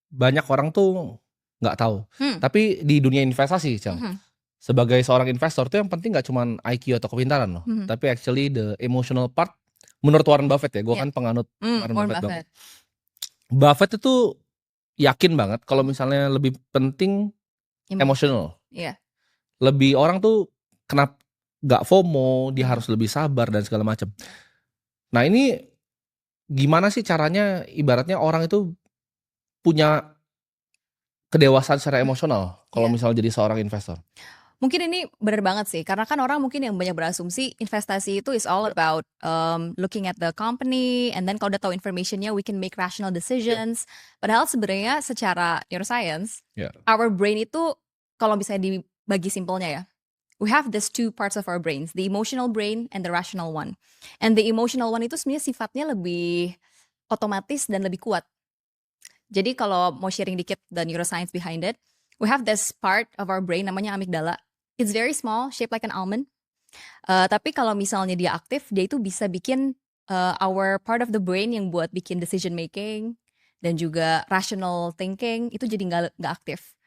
banyak orang tuh nggak tahu. Hmm. Tapi di dunia investasi, Cel, Mhm. sebagai seorang investor tuh yang penting nggak cuman IQ atau kepintaran loh, Mhm. tapi actually the emotional part menurut Warren Buffett ya, gua Iya. kan penganut Warren Warren Buffett banget. Buffett. Buffett itu yakin banget kalau misalnya lebih penting Emotion. emotional. Iya. Lebih orang tuh nggak FOMO, dia Mhm. harus lebih sabar dan segala macam. Iya. Nah ini gimana sih caranya ibaratnya orang itu punya kedewasaan secara Mhm. emosional kalau Iya. misalnya jadi seorang investor? Mungkin ini bener banget sih, karena kan orang mungkin yang banyak berasumsi investasi itu is all about, looking at the company and then kalau udah tahu information-nya we can make rational decisions. Padahal sebenarnya secara neuroscience, Ya. our brain itu kalau misalnya dibagi simpelnya ya, we have these two parts of our brains, the emotional brain and the rational one. And the emotional one itu sebenarnya sifatnya lebih otomatis dan lebih kuat. Jadi kalau mau sharing dikit the neuroscience behind it, we have this part of our brain namanya amygdala. It's very small, shaped like an almond. Tapi kalau misalnya dia aktif, dia itu bisa bikin our part of the brain yang buat bikin decision making dan juga rational thinking itu jadi nggak aktif.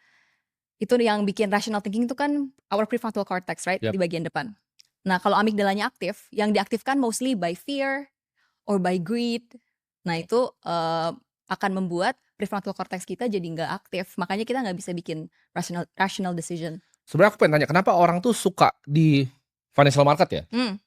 Itu yang bikin rational thinking itu kan our prefrontal cortex, right, Yap. di bagian depan. Nah kalau amigdalanya aktif, yang diaktifkan mostly by fear or by greed. Nah itu akan membuat prefrontal cortex kita jadi nggak aktif, makanya kita nggak bisa bikin rational decision. Sebenarnya aku pengen tanya kenapa orang tuh suka di financial market ya? Hmm.